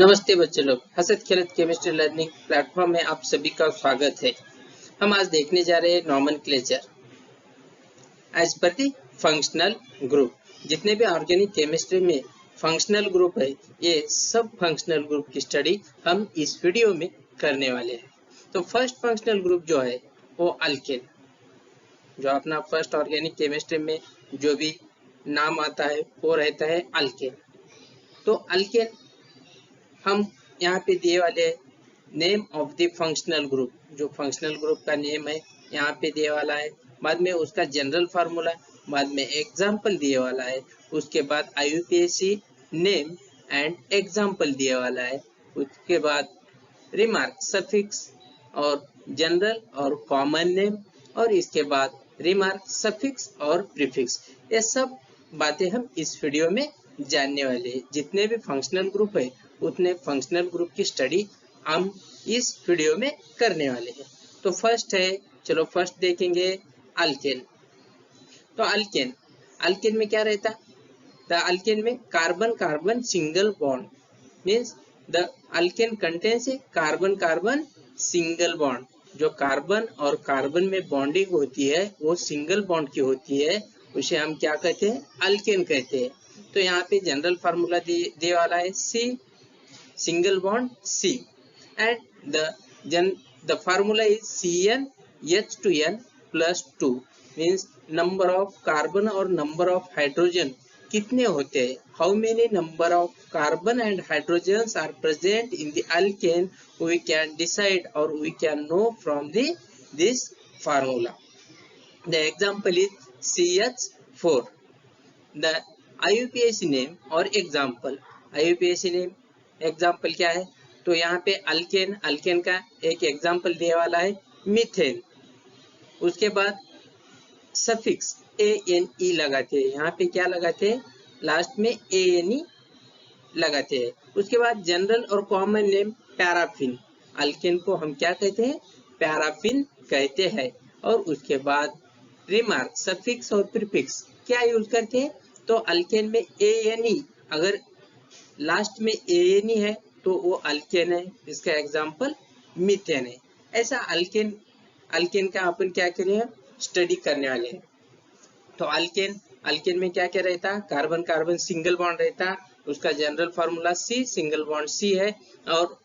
नमस्ते बच्चे लोग, हसत खेलत केमिस्ट्री लर्निंग प्लेटफॉर्म में आप सभी का स्वागत है। हम आज देखने जा रहे हैं नॉमेनक्लेचर एज पर दी फंक्शनल ग्रुप। जितने भी ऑर्गेनिक केमिस्ट्री में फंक्शनल ग्रुप है, ये सब फंक्शनल ग्रुप की स्टडी हम इस वीडियो में करने वाले हैं। तो फर्स्ट फंक्शनल ग्रुप जो है वो अल्केन, जो अपना फर्स्ट ऑर्गेनिक केमिस्ट्री में जो भी नाम आता है वो रहता है अल्केन। तो अल्केन हम यहाँ पे दिए वाले name of the functional group, जो फंक्शनल ग्रुप का नेम है यहाँ पे दिए वाला है। बाद में उसका जनरल फार्मूला, बाद में एग्जाम्पल दिए वाला है, उसके बाद IUPAC नेम एंड एग्जाम्पल दिए वाला है, उसके बाद रिमार्क, सफिक्स और जनरल और कॉमन नेम, और इसके बाद रिमार्क, सफिक्स और प्रीफिक्स। ये सब बातें हम इस वीडियो में जानने वाले हैं। जितने भी फंक्शनल ग्रुप है उतने फंक्शनल ग्रुप की स्टडी हम इस वीडियो में करने वाले हैं। तो फर्स्ट है, चलो फर्स्ट देखेंगे अल्केन। तो अल्केन, अल्केन में क्या रहता? द अल्केन में carbon carbon single bond means the alkane contains A carbon carbon single bond. जो कार्बन और कार्बन में बॉन्डिंग होती है वो सिंगल बॉन्ड की होती है, उसे हम क्या कहते हैं? अल्केन कहते हैं। तो यहाँ पे जनरल फार्मूला दे वाला है सी, single bond C, and the formula is CnH2n plus 2 means number of carbon और number of hydrogen कितने होते हैं, how many number of carbon and hydrogens are present in the alkane we can decide or we can know from this formula. The example is CH4. The IUPAC name और example, IUPAC name example क्या है? तो यहाँ पे alkane, alkane का एक example दिया वाला है मीथेन। उसके बाद सफिक्स ANE लगाते हैं, यहाँ पे क्या लगाते हैं? लास्ट में ANE लगाते हैं। उसके बाद जनरल और कॉमन नेम पैराफिन, अल्केन को हम क्या कहते हैं? पैराफिन कहते हैं। और उसके बाद रिमार्क, सफिक्स और प्रीफिक्स क्या यूज करते हैं? तो अल्केन में ANE, अगर लास्ट में ANE है तो वो अल्केन है, इसका एग्जाम्पल मीथेन है। ऐसा अल्केन, अल्केन का अपन क्या करें? स्टडी करने वाले हैं। तो अल्केन, अल्केन में क्या क्या रहता? कार्बन कार्बन सिंगल बॉन्ड रहता, उसका general formula C, single bond C है, और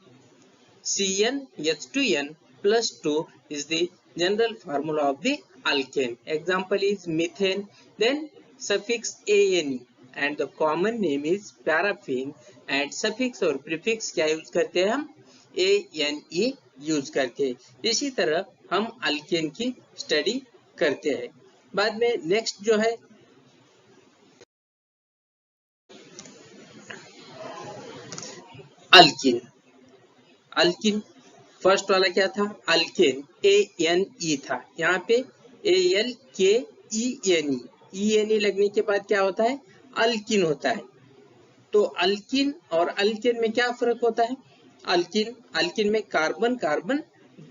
CnH2n plus 2 is the general formula of the alkane. Example is methane, then suffix ANE and the common name is paraffin, and suffix और prefix क्या use करते हैं? हम ANE use करते हैं। इसी तरह हम अल्केन की स्टडी करते हैं। बाद में नेक्स्ट जो है अल्किन। अल्किन फर्स्ट वाला क्या था? अल्केन ANE था, यहाँ पे ALKENE, ENE लगने के बाद क्या होता है? अल्किन होता है। तो अल्किन और अल्केन में क्या फर्क होता है? अल्किन, अल्किन में carbon carbon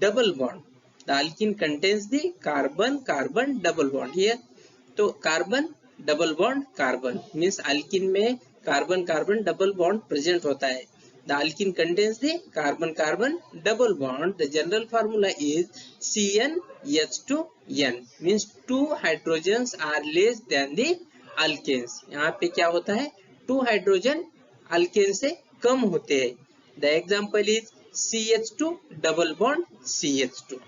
double bond, the alkene contains the carbon carbon double bond here. तो carbon double bond carbon means alkene में carbon carbon double bond present होता है। The alkene contains the carbon-carbon double bond. The general formula is CnH2n means 2 hydrogens are less than the alkanes. यहाँ पे क्या होता है? 2 hydrogen alkane से कम होते हैं। The example is CH2 double bond CH2.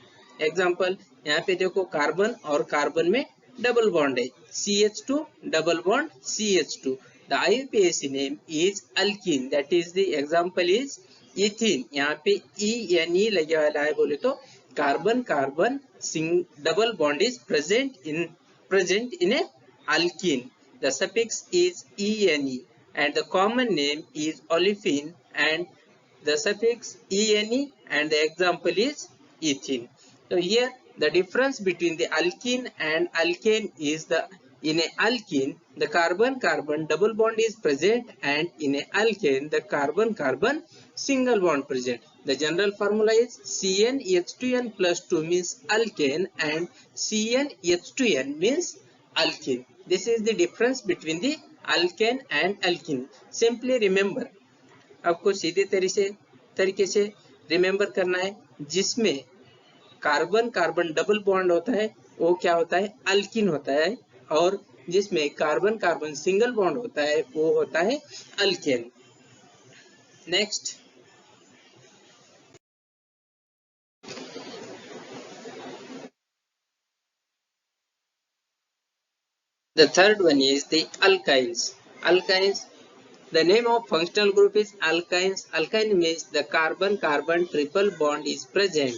Example, यहाँ पे देखो कार्बन और कार्बन में डबल बॉन्ड है, CH2 double bond CH2. The IUPAC name is alkene, that is the example is ethene. यहाँ पे ENE लगे वाला है, बोले तो carbon carbon double bond is present in a alkene. The suffix is ENE and the common name is olefin, and the suffix ENE and the example is ethene. So here the difference between the alkene and alkane is the, in a alkene the carbon carbon double bond is present, and in a alkane the carbon carbon single bond present. The general formula is CnH2n plus 2 means alkane and CnH2n means alkene. This is the difference between the alkane and alkene. Simply remember, आपको सीधे तरीके से remember करना है। जिसमें carbon carbon double bond होता है वो क्या होता है, अल्किन होता है, और जिसमें कार्बन कार्बन सिंगल बॉन्ड होता है वो होता है alkane. Next, the third one is the alkynes. Alkynes, the name of functional group is alkynes. Alkyne means the carbon-carbon triple bond is present.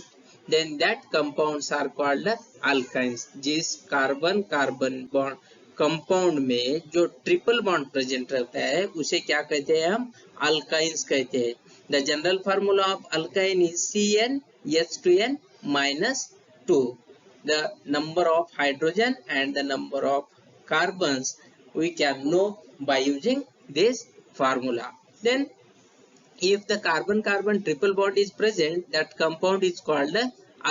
Then that compounds are called alkynes. जिस carbon-carbon bond compound में जो triple bond present रहता है उसे क्या कहते हैं, हम अल्काइंस कहते हैं। The general formula of alkyne is CnH2n -2. The number of hydrogen and the number of carbons we can know by using this formula. Then if the carbon carbon triple bond is present, that compound is called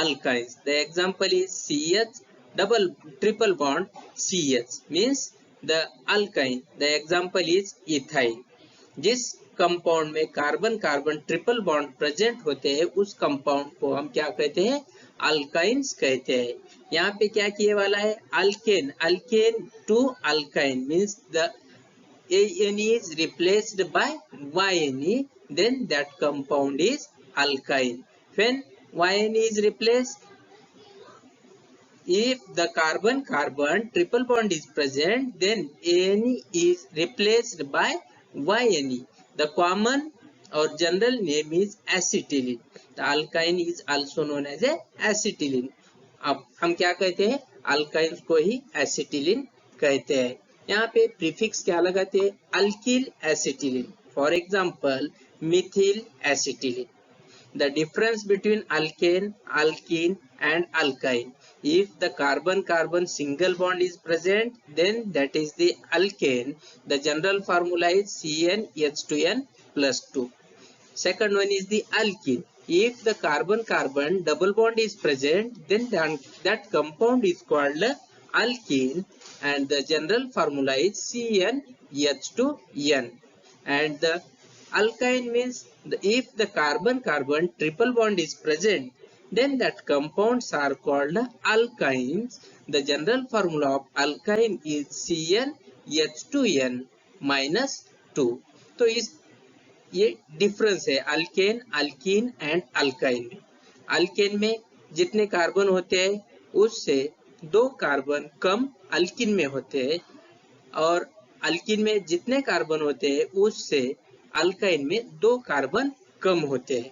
alkynes. The example is CH double triple bond CH means the alkyne. The example is ethyl. जिस compound में carbon carbon triple bond present होते हैं उस compound को हम क्या कहते हैं, अल्काइंस कहते हैं। यहाँ पे क्या किए वाला है, alkane, alkane to alkyne means the AN is replaced by YNE, then that compound is alkyne. When YN is replaced, if the carbon carbon triple bond is present, then ANE is replaced by YNE. The common or general name is acetylene. The alkyne is also known as a acetylene. अब हम क्या कहते हैं, alkynes को ही acetylene कहते हैं। यहाँ पे प्रीफिक्स क्या लगाते हैं, alkyl acetylene, for example Mithil acetylene. The difference between alkane, alkyne and alkyne, if the carbon carbon single bond is present, then that is the alkane. The general formula is CnH2n +2. Second one is the alkene. If the carbon carbon double bond is present, then that compound is called alkene, and the general formula is CnH2n. And the alkyne means if the carbon carbon triple bond is present, then that compounds are called alkynes. The general formula of alkyne is CnH2n -2. तो ये difference है alkane, alkyne and alkyne में। Alkane में जितने carbon होते हैं उससे 2 carbon कम alkyne में होते हैं, और अल्कीन में जितने कार्बन होते हैं उससे अल्काइन में 2 कार्बन कम होते हैं।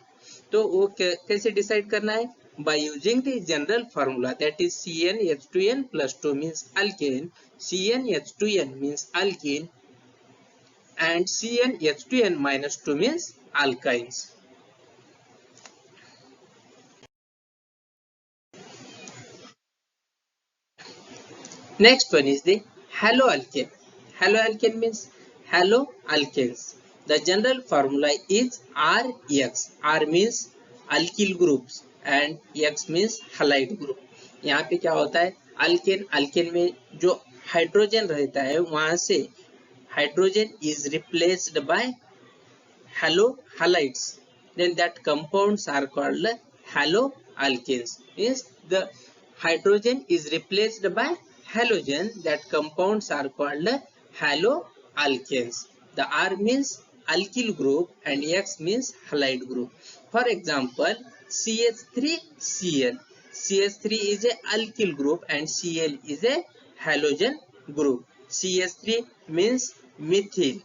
तो वो कैसे डिसाइड करना है, by using the general formula, that is CnH2n +2 means alkane, CnH2n means alkene, and CnH2n -2 means alkynes. Next one is the haloalkane. Haloalkane means haloalkanes. The general formula is RX. R means alkyl groups and X means halide group. यहाँ पे क्या होता है, alkane, alkane में जो hydrogen रहता है वहां से hydrogen is replaced by halides, then that compounds are called haloalkanes. Means the hydrogen is replaced by halogen, that compounds are called haloalkanes. The R means alkyl group and X means halide group. For example, CH3Cl. CH3 is a alkyl group and Cl is a halogen group. CH3 means methyl,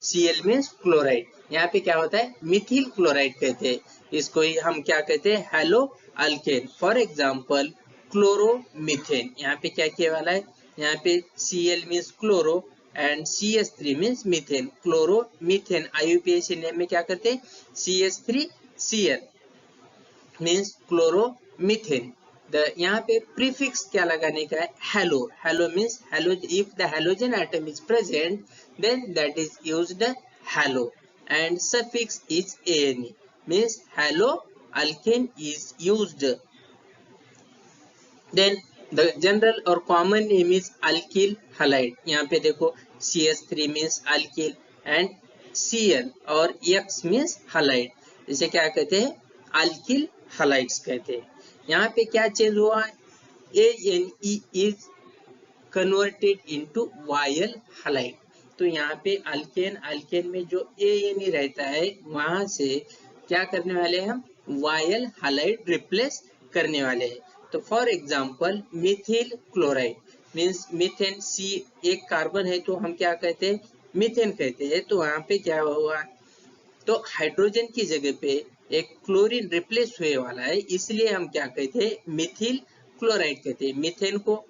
Cl means chloride. यहाँ पे क्या होता है, Mithil chloride कहते हैं, इसको ही हम क्या कहते हैं, hello alkane. For example chloromethane, यहाँ पे क्या किए वाला है, यहाँ पे Cl means chloro and CH3 means methane. Chloromethane IUPAC name में क्या करते हैं, CH3Cl means क्लोरोमीथेन। यहाँ पे प्रीफिक्स क्या लगाने का है, halo. Halo means halo, if the halogen atom is present then that is used halo, and suffix is ANE means halo alkane is used. Then the general और common name is alkyl halide. यहाँ पे देखो CH3 means alkyl and Cl और X means halide, इसे क्या कहते हैं, alkyl हालाइड्स कहते हैं। यहाँ पे क्या चेंज हुआ, ANE is converted into alkyl halide. तो यहाँ पे अल्केन, अल्केन में जो ANE रहता है वहां से क्या करने वाले हैं हम, वायल हालाइड रिप्लेस करने वाले हैं। तो for example methyl chloride means methane, C एक कार्बन है तो हम क्या कहते हैं, मीथेन कहते हैं। तो वहां पे क्या हुआ, तो हाइड्रोजन की जगह पे एक क्लोरीन रिप्लेस हुए वाला है, इसलिए हम क्या कहते हैं, मिथिल क्लोराइड कहते हैं। मीथेन को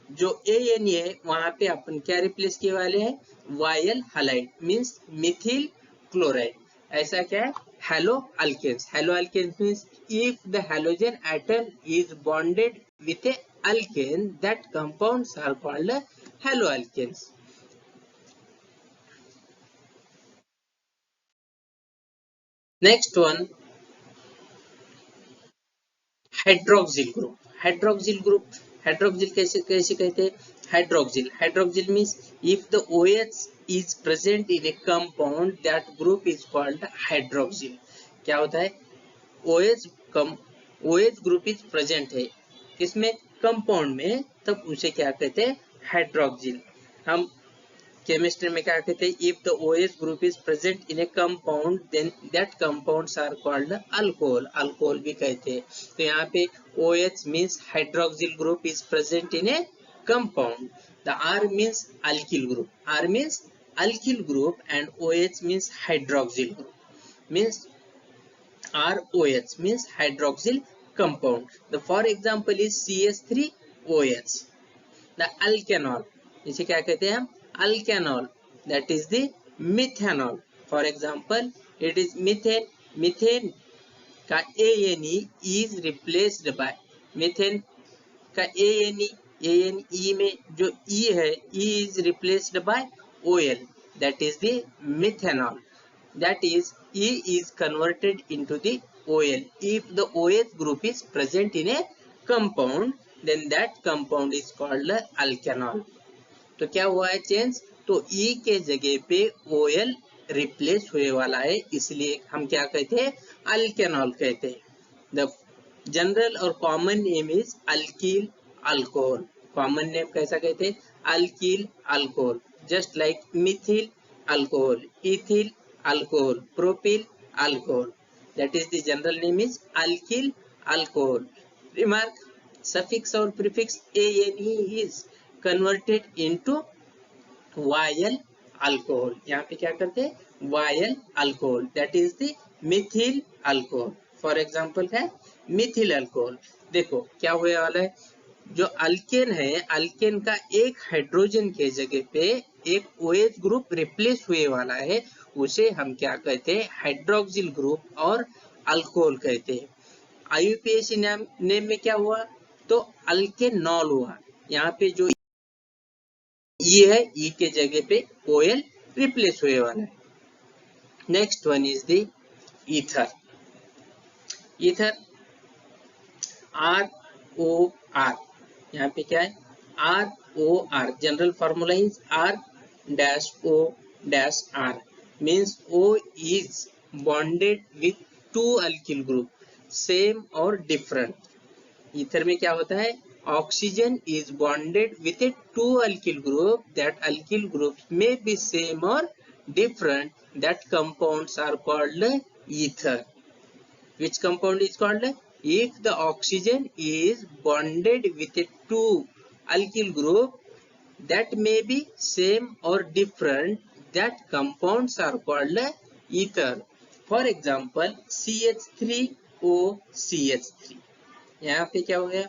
जो ANE है वहां पे अपन क्या रिप्लेस किए वाले हैं, alkyl halide means methyl chloride. ऐसा क्या है, halo alkanes. Halo alkanes means if the halogen atom is bonded with a alkane that compounds are called halo alkanes. Next one, hydroxyl group. Hydroxyl group, hydroxyl कैसे कैसे कहते हैं, hydroxyl, hydroxyl means if the OH is present in a compound that group is called hydroxyl। क्या होता है, OH come, OH group is present है किसमें, compound में, तब उसे क्या कहते हैं, हाइड्रोक्सिल। हम केमिस्ट्री में क्या कहते हैं, if the OH group is present in a compound then that compounds are called alcohol, alcohol भी कहते हैं। तो यहाँ पे OH means hydroxyl group is present in a compound, the R means alkyl group, R means alkyl group and OH means hydroxyl group means ROH means hydroxyl compound. The for example is CH3OH. The alkanol, इसे क्या कहते हैं हम, alkanol, that is the methanol. For example, it is methane. Methane का ANE is replaced by, methane का ANE में जो E है, E is replaced by OL, that is the methanol. That is E is converted into the OL. If the OH group is present in a compound, then that compound is called alkanol. तो क्या हुआ है change, तो E के जगह पे OL replace हुए वाला है, इसलिए हम क्या कहते हैं, अल्केनॉल कहते हैं। द जनरल और common name is alkyl alcohol. Common name कैसा कहते हैं, alkyl alcohol, just like Mithil alcohol, ethyl alcohol, propyl alcohol, that is the general name is alkyl alcohol. Remark, suffix or prefix ANE is converted into YL alcohol. यहाँ पे क्या करते हैं, YL alcohol, that is the methyl alcohol. For example है Mithil alcohol. देखो क्या हुए वाला है, जो अल्केन है, अल्केन का एक हाइड्रोजन के जगह पे एक OH ग्रुप रिप्लेस हुए वाला है, उसे हम क्या कहते हैं, हाइड्रोक्सिल ग्रुप और अल्कोहल कहते हैं। IUPAC नेम में क्या हुआ, तो अल्केनॉल हुआ। यहाँ पे जो E है, E के जगह पे OL रिप्लेस हुए वाला है। Next one is the ether. Ether ROR, यहाँ पे क्या है, ROR, general formula is R-O-R, means O is bonded with two alkyl group, same or different. Ether में क्या होता है, oxygen is bonded with a two alkyl group, that alkyl groups may be same or different, that compounds are called ether. Which compound is called, if the oxygen is bonded with a two alkyl group that may be same or different, that compounds are called ether. For example, CH3OCH3, यहाँ पे क्या हो गया,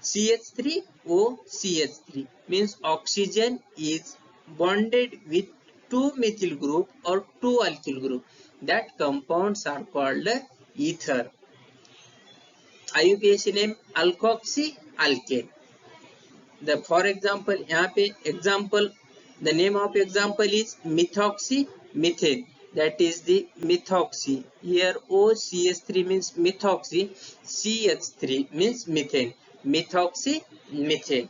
CH3OCH3 means oxygen is bonded with two methyl group or two alkyl group, that compounds are called ether. IUPAC name alkoxy alkane. The for example, यहाँ पे example, the name of example is methoxy methane, that is the methoxy. Here OCH3 means methoxy, CH3 means methane, methoxy methane.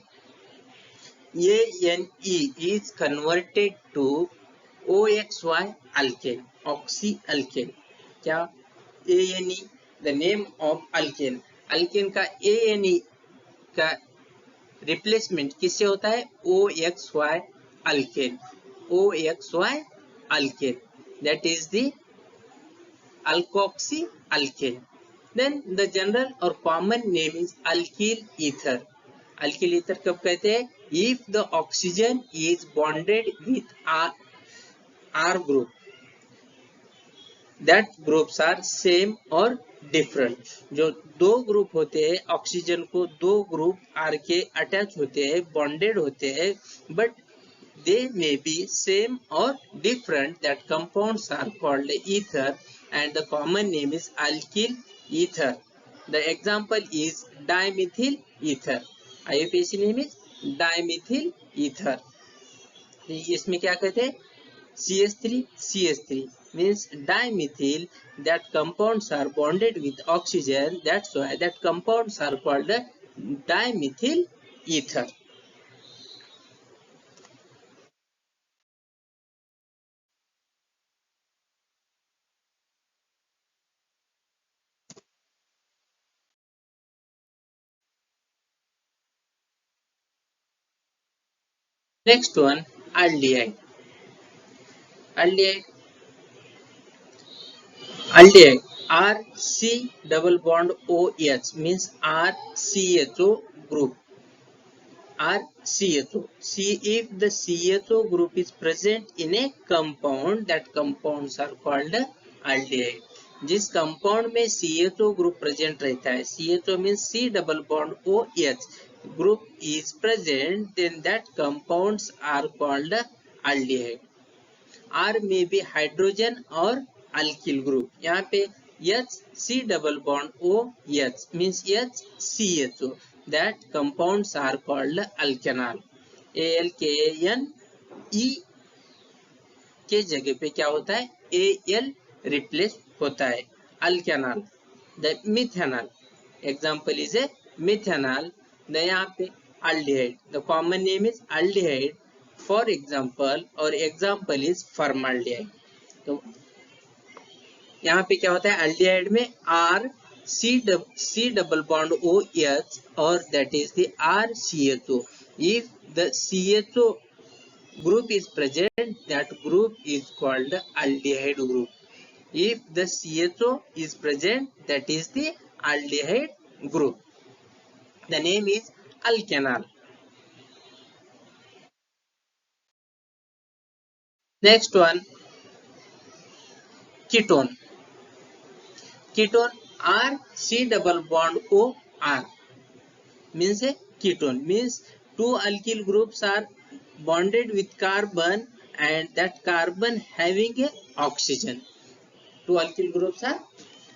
ANE is converted to OXY alkane, oxy alkane. क्या ANE, the name of alkane, alkane का ANE का replacement किससे होता है? OXY alkane, OXY alkane, that is the alkoxy alkane. Then the general or common name is alkyl ether. Alkyl ether कब कहते हैं? If the oxygen is bonded with R group, that groups are same or different. जो दो group होते हैं oxygen को, दो group are के अटैच होते हैं, बॉन्डेड होते हैं, but they may be same or different, that compounds are called ether and the common name is alkyl ether. The example is dimethyl ether. IUPAC name is dimethyl ether. इसमें क्या कहते हैं? CH3 means dimethyl, that compounds are bonded with oxygen, that's why that compounds are called dimethyl ether. Next one, aldehyde. Aldehyde, aldehyde, RC double bond OH means RCHO group. RCHO. See, if the CHO group is present in a compound, that compounds are called aldehyde. जिस compound में CHO group present रहता है, CHO means C double bond OH group is present, then that compounds are called aldehyde. R may be hydrogen और alkyl group. यहाँ पे H C double bond OH means HCHO. That compounds are called alkanal. ALKANE के जगह पे क्या होता है? AL replace होता है, alkanal. The methanol, example is a methanol. The यहाँ पे aldehyde, the common name is aldehyde. For example, और example is formaldehyde. तो यहाँ पे क्या होता है? aldehyde में R C double bond OH और that is the RCHO. If the CHO group is present, that group is called aldehyde group. If the CHO is present, that is the aldehyde group. The name is alkanal. Next one, ketone. Ketone, R C double bond O R means a ketone, means two alkyl groups are bonded with carbon and that carbon having a oxygen. Two alkyl groups are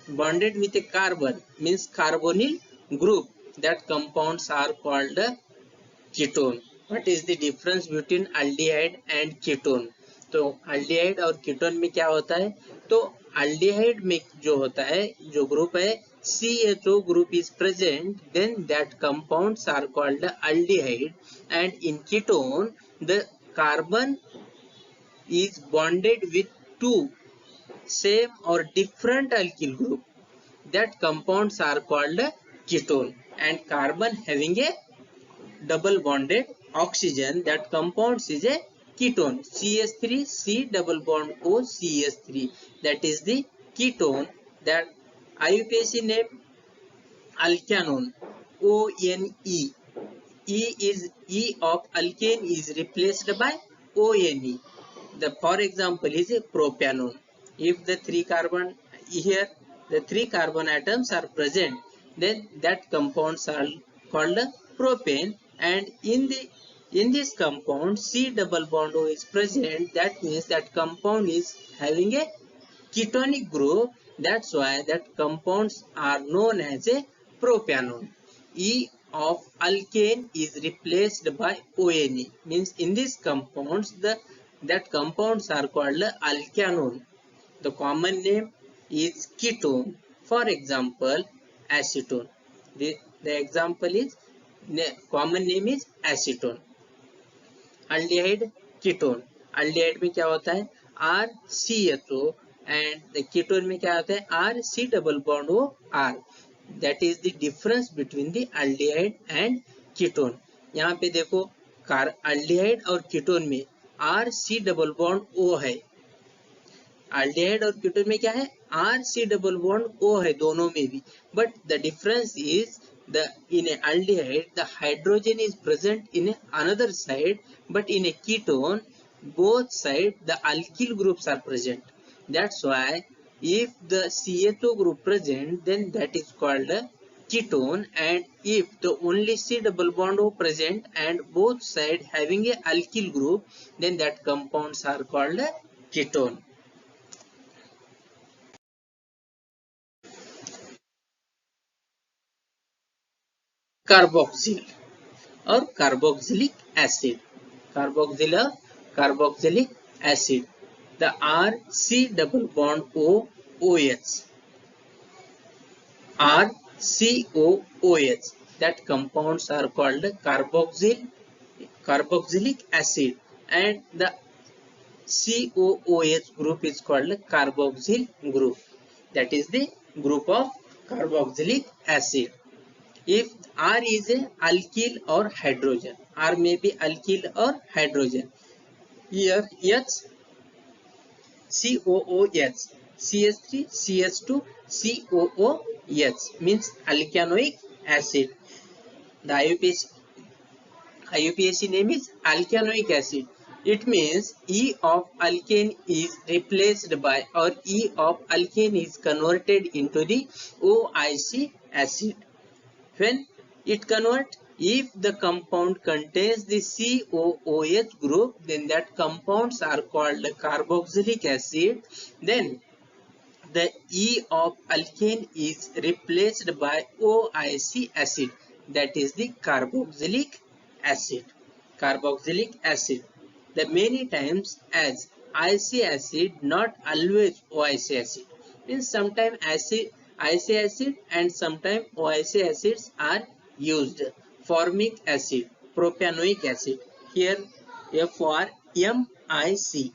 bonded with a carbon means carbonyl group, that compounds are called ketone. What is the difference between aldehyde and ketone? तो aldehyde और ketone में क्या होता है? तो aldehyde में जो होता है, जो ग्रुप है CHO group is present, then that compounds are called aldehyde, and in ketone the carbon is bonded with two same or different alkyl group, that compounds are called ketone, and carbon having a double bonded oxygen, that compounds is a ketone. CH3 C double bond O CH3, that is the ketone. That IUPAC name alkanone, ONE. E of alkane is replaced by ONE. The for example is a propanone. If the three carbon here, the three carbon atoms are present, then that compounds are called propane, and in this compound C double bond O is present, that means that compound is having a ketonic group, that's why that compounds are known as a propanone. E of alkane is replaced by ONE, means in these compounds that compounds are called alkanone. The common name is ketone. For example, acetone. The example is, common name is acetone. aldehyde, ketone. aldehyde में क्या होता है? RCHO and ketone में क्या होता है RC double bond O R. That is the difference between the aldehyde and ketone. यहाँ पे देखो एल्डिहाइड और कीटोन में RC डबल बॉन्ड O है. एल्डिहाइड और कीटोन में क्या है RC डबल बॉन्ड O है दोनों में भी. But the difference is the in a aldehyde the hydrogen is present in another side, but in a ketone both side the alkyl groups are present. That's why if the CHO group present, then that is called a ketone, and if the only C double bond O present and both side having a alkyl group, then that compounds are called a ketone. Carboxyl और carboxylic acid. Carboxyl और carboxylic acid. The RC double bond OH RCOOH, that compounds are called carboxylic acid, and the COOH group is called carboxyl group. That is the group of carboxylic acid. If R is a alkyl or hydrogen, R may be alkyl or hydrogen. Here H COOH, CH3 CH2 COOH means alkanoic acid. The IUPAC name is alkanoic acid. It means E of alkane is replaced by, or E of alkane is converted into the OIC acid. When it converts, if the compound contains the COOH group, then that compounds are called carboxylic acid. Then the E of alkane is replaced by OIC acid, that is the carboxylic acid. Carboxylic acid. The many times as IC acid, not always OIC acid. Means sometimes IC acid and sometimes OIC acids are used. Formic acid, propionic acid. Here FORMIC.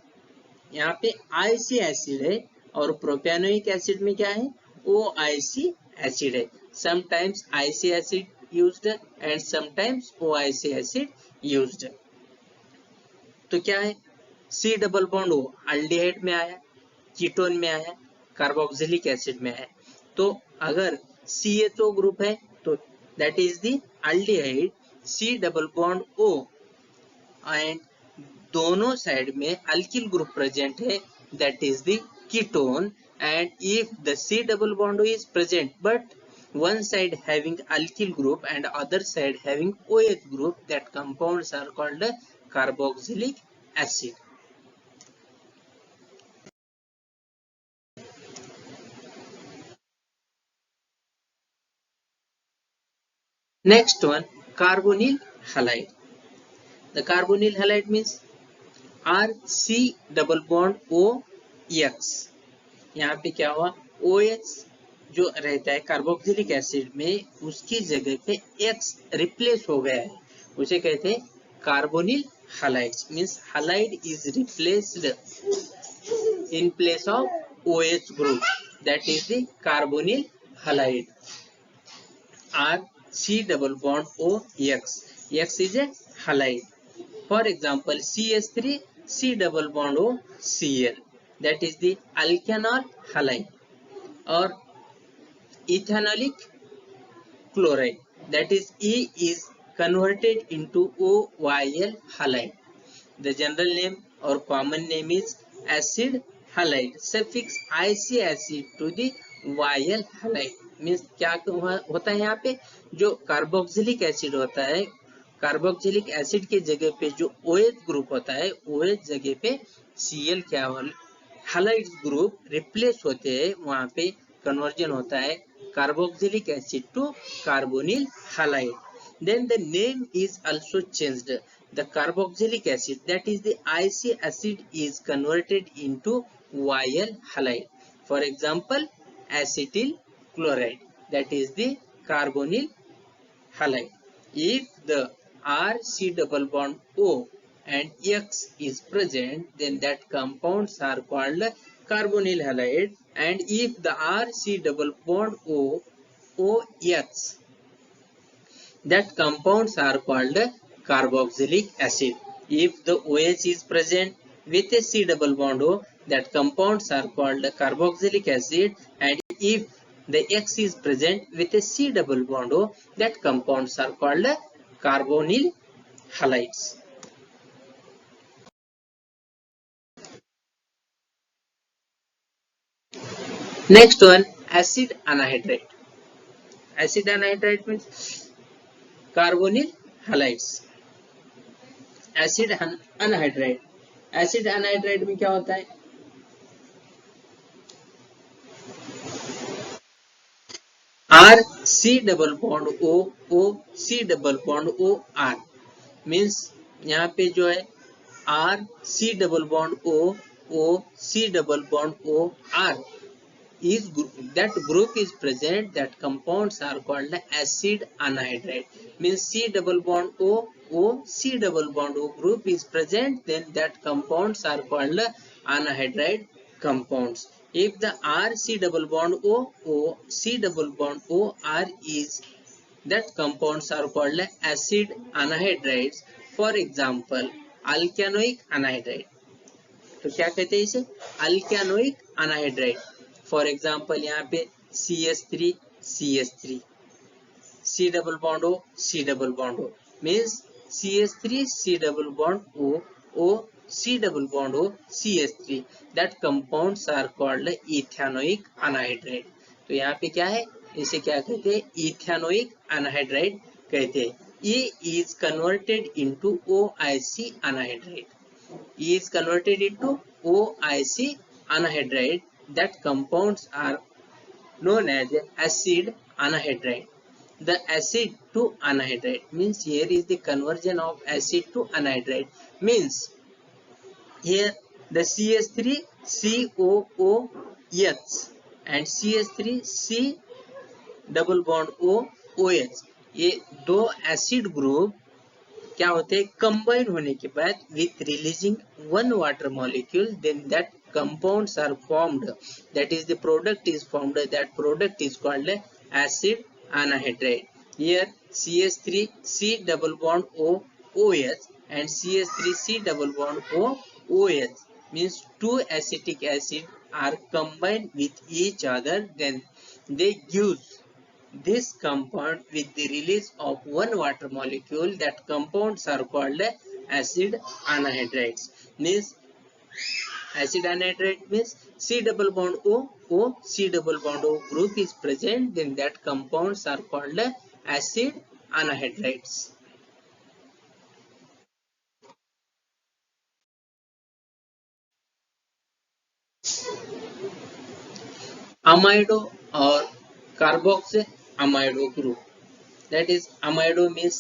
यहाँ पे IC acid है और प्रोपियानोइक acid में क्या है OIC acid है. Sometimes IC acid used and sometimes OIC acid used. तो क्या है C double bond O aldehyde में आया, कीटोन में आया, कार्बोक्सिलिक एसिड में आया. तो अगर CHO ग्रुप है तो that is the aldehyde C double bond O, and दोनों साइड में अल्किल ग्रुप प्रेजेंट है, that is the ketone. And if the C double bond is present but one side having alkyl group and other side having OH group, that compounds are called carboxylic acid. Next one, carbonyl halide. The carbonyl halide means RC double bond OX. यहाँ पे क्या हुआ OH जो रहता है carboxylic acid में, उसकी जगह पे X रिप्लेस हो गया है, उसे कहते हैं carbonyl halide. Means halide is replaced in place of OH group, that is the carbonyl halide. RC double bond OX. X is a halide. For example, CH3 C double bond O Cl, that is the alkanol halide. Or ethanolic chloride, that is E is converted into OYl halide. The general name or common name is acid halide. Suffix IC acid to the YL halide. Means क्या होता है यहाँ पे जो carboxylic acid होता है, carboxylic acid के जगह पे जो OH ग्रुप होता है, OH जगह पे Cl क्या हालाइड ग्रुप रिप्लेस होते हैं, वहाँ पे कन्वर्जन होता है carboxylic acid to carbonyl halide. Then the name is also changed. The carboxylic acid, that is the IC acid, is converted into YL halide. For example, acetyl chloride, that is the carbonyl halide. If the RC double bond O and X is present, then that compounds are called carbonyl halide. And if the RC double bond O, OX, that compounds are called carboxylic acid. If the OH is present with a C double bond O, that compounds are called carboxylic acid. And if the X is present with a C double bond O, that compounds are called carbonyl halides. Next one, acid anhydride. Acid anhydride means carbonyl halides. Acid anhydride, acid anhydride में क्या होता है, R C double bond O, O C double bond O R, means यहाँ पे जो है R C double bond O C double bond O R is that group is present, that compounds are called acid anhydride. Means C double bond O C double bond O group is present, then that compounds are called anhydride compounds. If the R C double bond O C double bond O R is, that compounds are called acid anhydrides. For example, alkanoic anhydride. तो क्या कहते हैं इसे, अल्केनोइक anhydride. For example यहाँ पे CH3 CH3, C double bond O C double bond O, means CH3 C double bond O C double bond O CH3, that compounds are called ethanoic anhydride. तो यहाँ पे क्या है, इसे क्या कहते हैं, इथेनोइक अनहाइड्राइड कहते हैं. ये is converted into OIC anhydride. E is converted into OIC anhydride. That compounds are known as acid anhydride. The acid to anhydride means here is the conversion of acid to anhydride. Means here the CH3 COOH and CH3 C double bond OH, ये दो acid group क्या होते हैं, combine होने के बाद with releasing one water molecule, then that compounds are formed, that is the product is formed, that product is called acid anhydride. Here CH3 C double bond OH and CH3 C double bond OH means two acetic acid are combined with each other, then they give this compound with the release of one water molecule. That compounds are called acid anhydrides. Means acid anhydride means C double bond O C double bond O group is present, then that compounds are called acid anhydrides. Amido or carboxy amido group, that is amido means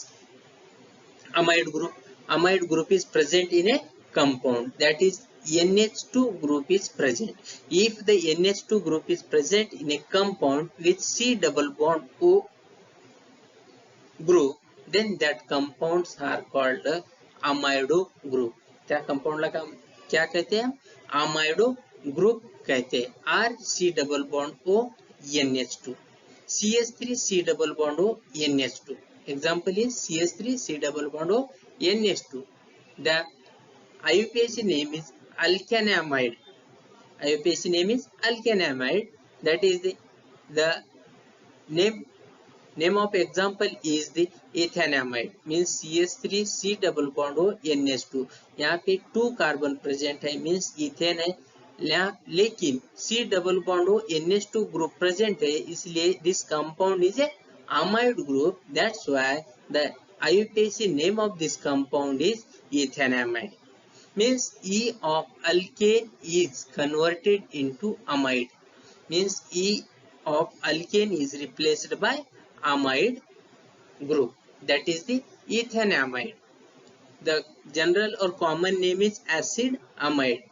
amide group. Amide group is present in a compound, that is NH2 group is present. If the NH2 group is present in a compound with C double bond O group, then that compounds are called amido group. क्या compound लगा, क्या कहते हैं, amido group कहते हैं. R C double bond O NH2, CH3 C double bond O NH2. Example is CH3 C double bond O NH2. The IUPAC name is alkanamide. IUPAC name is alkanamide. That is the name of example is the ethanamide. Means CH3 C double bond O NH2. यहाँ पे 2 carbon present है, means ethane है, लेकिन C double bond O NH2 group present है, इसलिए this compound is a amide group. That's why the IUPAC name of this compound is ethanamide. Means E of alkane is converted into amide. Means E of alkane is replaced by amide group. That is the ethanamide. The general or common name is acid amide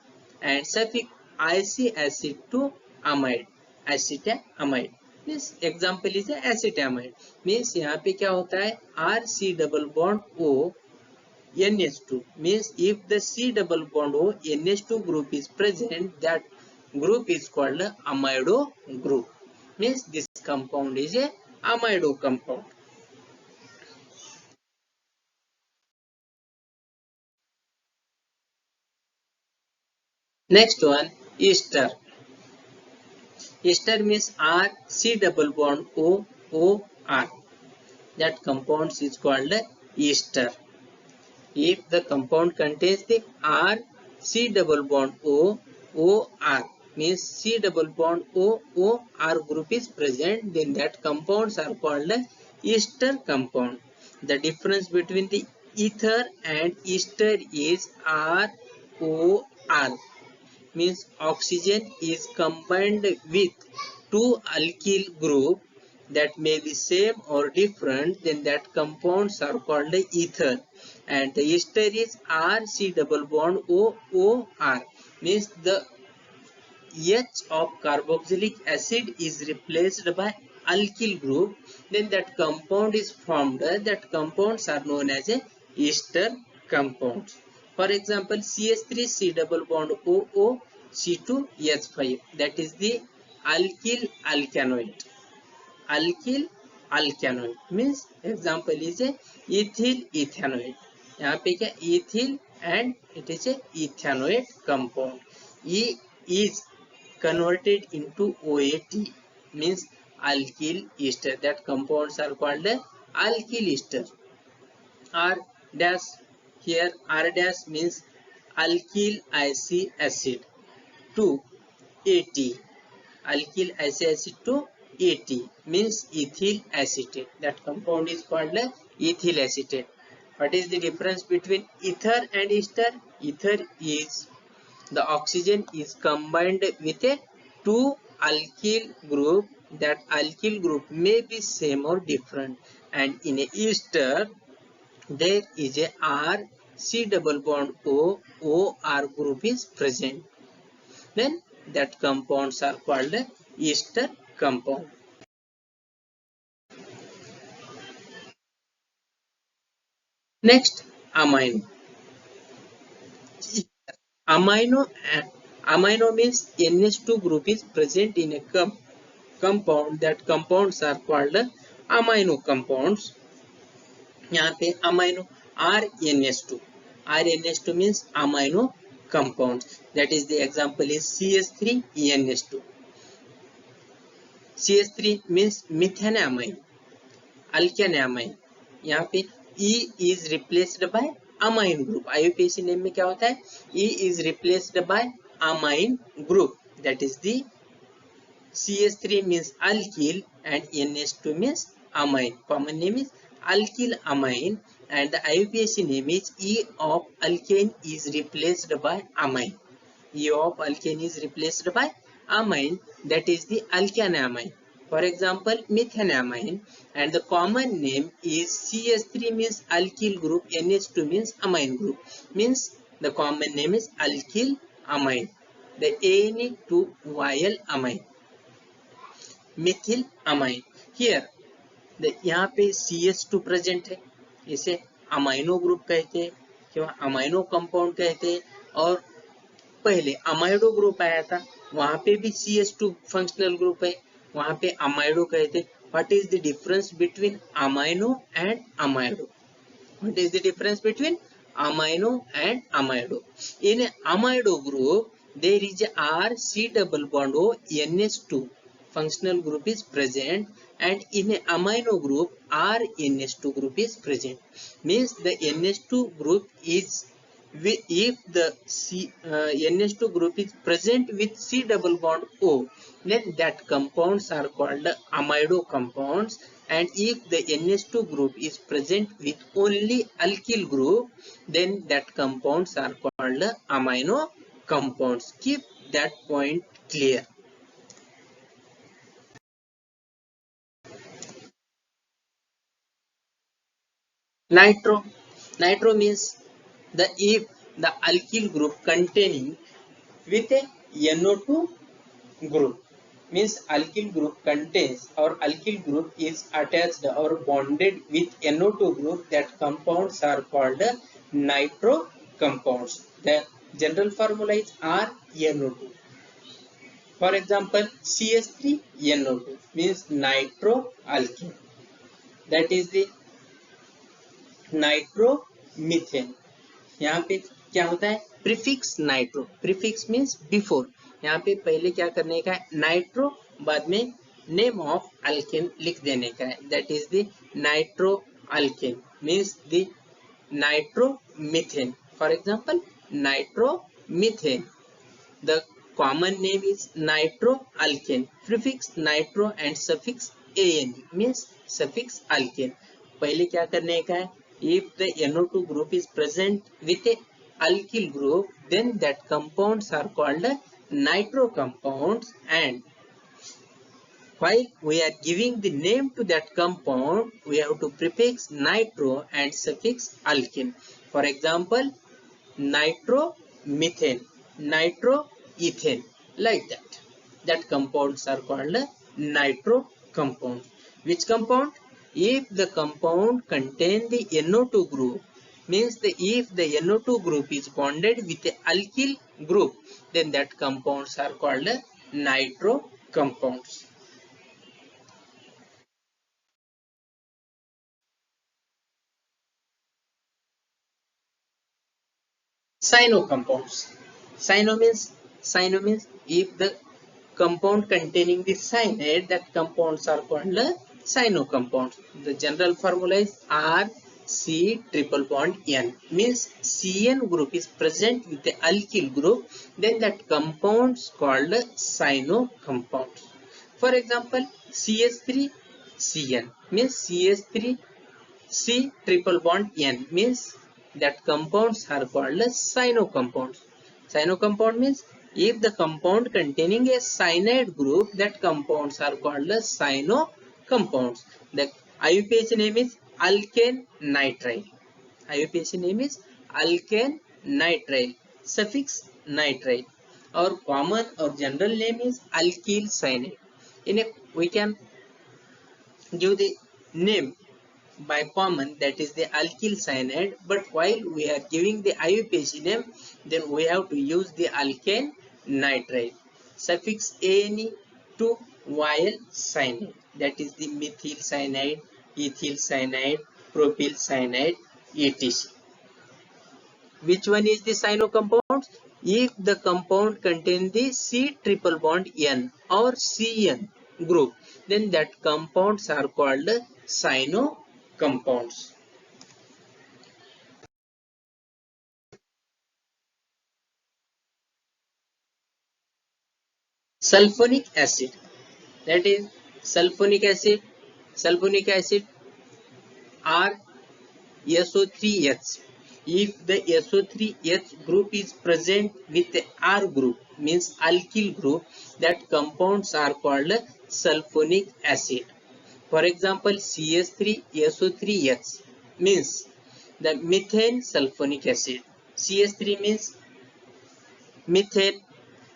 and suffix IC acid to amide, acetamide. This example is acetamide. Means यहाँ पे क्या होता है, R C double bond O NH2 means if the C double bond O NH2 group is present, that group is called a amido group. Means this compound is a amido compound. Next one, ester. Ester means R C double bond O O R. That compound is called ester. If the compound contains the R C double bond O O R means C double bond O O R group is present, then that compounds are called ester compound. The difference between the ether and ester is R O R means oxygen is combined with two alkyl group that may be same or different, then that compounds are called ether. And the ester is RC double bond OOR means the H of carboxylic acid is replaced by alkyl group, then that compound is formed. That compounds are known as a ester compounds. For example, CH3C double bond OO C2H5, that is the alkyl alkanoid. Alkyl alkanoid means example is a ethyl ethanoid. यहाँ पे क्या ethyl and it is a ethanoid compound. E is converted into OAT means alkyl ester. That compounds are called alkyl ester. R dash, here R dash means alkyl IC acid to AT. Alkyl IC acid to AT means ethyl acetate. That compound is called ethyl acetate. What is the difference between ether and ester? Ether is the oxygen is combined with a two alkyl group. That alkyl group may be same or different, and in a ester there is a R C double bond O O R group is present. Then that compounds are called ester compound. Next, amino. Amino amino means NH2 group is present in a compound. That compounds are called amino compounds. यहाँ पे amino RNH2. RNH2 means amino compounds. That is the example is CH3NH2. CH3 means methanamine, alkanamine. यहाँ पे E is replaced by amine group. IUPAC name में क्या होता है? E is replaced by amine group. That is the CH3 means alkyl and NH2 means amine. Common name is alkyl amine, and the IUPAC name is E of alkane is replaced by amine. E of alkane is replaced by amine, that is the alkanamine. For example, methanamine, and the common name is CH3 means alkyl group, NH2 means amine group. Means the common name is alkyl amine. The Ne2Yl amine. Methyl amine. Here यहाँ पे CH2 present है, इसे amino group कहते हैं, क्यों amino compound कहते हैं. और पहले अमाइडो ग्रुप आया था, वहां पे भी CH2 फंक्शनल ग्रुप है, वहां पे अमाइडो कहते. What is the difference between amino and amido? What is the difference between amino and amido? In amido group there is a R C double bond O NH2 functional group is present, and in a amino group R NH2 group is present. Means the NH2 group is, if the NH2 group is present with C double bond O, then that compounds are called amido compounds. And if the NH2 group is present with only alkyl group, then that compounds are called amino compounds. Keep that point clear. Nitro. Nitro means if the alkyl group containing with a NO2 group, means alkyl group contains or alkyl group is attached or bonded with NO2 group, that compounds are called nitro compounds. The general formula is RNO2. For example, CH3NO2 means nitroalkane. That is the nitromethane. यहाँ पे क्या होता है, prefix nitro, prefix means before, यहाँ पे पहले क्या करने का है, नाइट्रो, बाद में नेम ऑफ अल्केन लिख देने का है, that is the nitro alkane means the nitromethane. For example nitromethane. The common name is nitro alkane, prefix nitro and suffix ane means suffix alkane. पहले क्या करने का है, if the NO2 group is present with a alkyl group, then that compounds are called nitro compounds, and while we are giving the name to that compound, we have to prefix nitro and suffix alkene. For example, nitromethane, nitroethane, like that. That compounds are called nitro compounds. Which compound? If the compound contain the NO2 group, means if the NO2 group is bonded with the alkyl group, then that compounds are called nitro compounds. Cyano compounds. Cyano means if the compound containing the cyanide, that compounds are called cyano compounds. The general formula is R C triple bond N, means CN group is present with the alkyl group, then that compounds called cyano compounds. For example, CH3 CN means CH3 C triple bond N means that compounds are called cyano compounds. Cyano compound means if the compound containing a cyanide group, that compounds are called cyano compounds. The IUPAC name is alkane nitrile. IUPAC name is alkane nitrile, suffix nitrile. Our common or general name is alkyl cyanide. We can give the name by common, that is the alkyl cyanide, but while we are giving the IUPAC name, then we have to use the alkane nitrile, suffix ane to yl cyanide, that is the methyl cyanide, ethyl cyanide, propyl cyanide, etc. Which one is the cyano compound? If the compound contains the C triple bond N or CN group, then that compounds are called cyano compounds. Sulfonic acid, that is sulfonic acid are SO3H. If the SO3H group is present with the R group, means alkyl group, that compounds are called sulfonic acid. For example, CH3SO3H means the methane sulfonic acid. CH3 means methane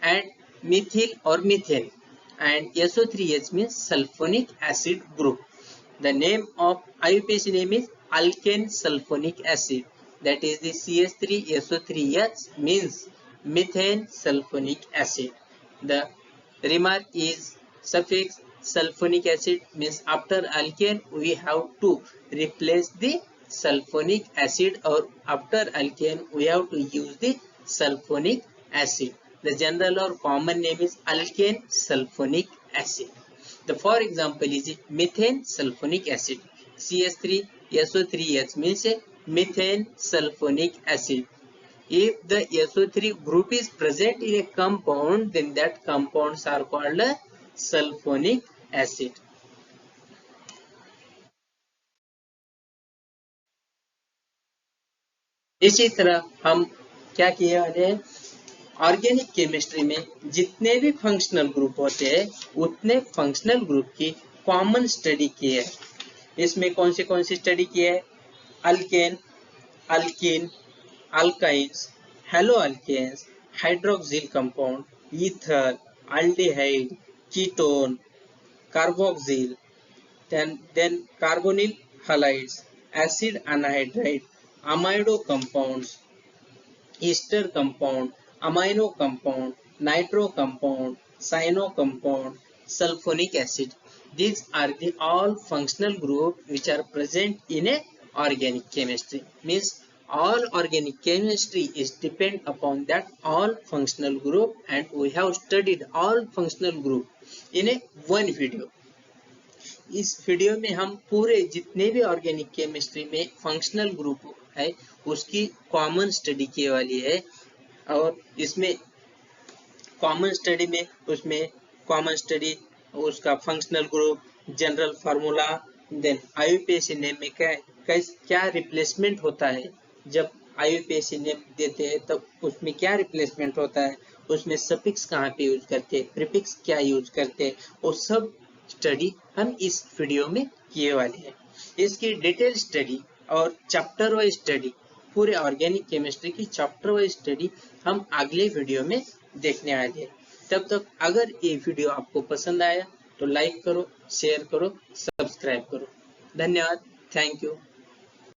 and methyl or methane, and SO3H means sulfonic acid group. The name of IUPAC name is alkane sulfonic acid, that is the CH3SO3H means methane sulfonic acid. The remark is suffix sulfonic acid means after alkane we have to replace the sulfonic acid, or after alkane we have to use the sulfonic acid. The general or common name is alkane sulfonic acid. The for example is methane sulfonic acid. CH3SO3H means methane sulfonic acid. If the SO3 group is present in a compound, then that compounds are called sulfonic acid. इसी तरह हम क्या किए हैं, organic chemistry में जितने भी functional group होते हैं उतने फंक्शनल ग्रुप की कॉमन स्टडी की है. इसमें कौन सी स्टडी की है, alkane, alkene, alkynes, halo alkanes, hydroxyl compound, ether, aldehyde, ketone, carboxyl, then carbonyl halides, acid anhydride, amido compounds, ester compound, amino compound, nitro compound, cyano compound, sulphonic acid. These are the all functional group which are present in a organic chemistry. Means all organic chemistry is depend upon that all functional group, and we have studied all functional group in a one video. इस video में हम पूरे जितने भी organic chemistry में functional group है उसकी common study की वाली है। और इसमें कॉमन स्टडी में उसमें कॉमन स्टडी उसका functional group, general formula, then IUPAC name में क्या रिप्लेसमेंट होता है, जब आईयूपीएसी नेम देते हैं तब उसमें क्या रिप्लेसमेंट होता है, उसमें सफिक्स कहाँ पे यूज करते हैं, प्रीफिक्स क्या यूज करते हैं, वो सब स्टडी हम इस वीडियो में किए वाले हैं। इसकी डिटेल स्टडी और चैप्टर वाइज स्टडी, पूरे ऑर्गेनिक केमिस्ट्री की चैप्टर वाइज स्टडी हम अगले वीडियो में देखने वाले हैं। तब तक अगर ये वीडियो आपको पसंद आया तो लाइक करो, शेयर करो, सब्सक्राइब करो। धन्यवाद, थैंक यू।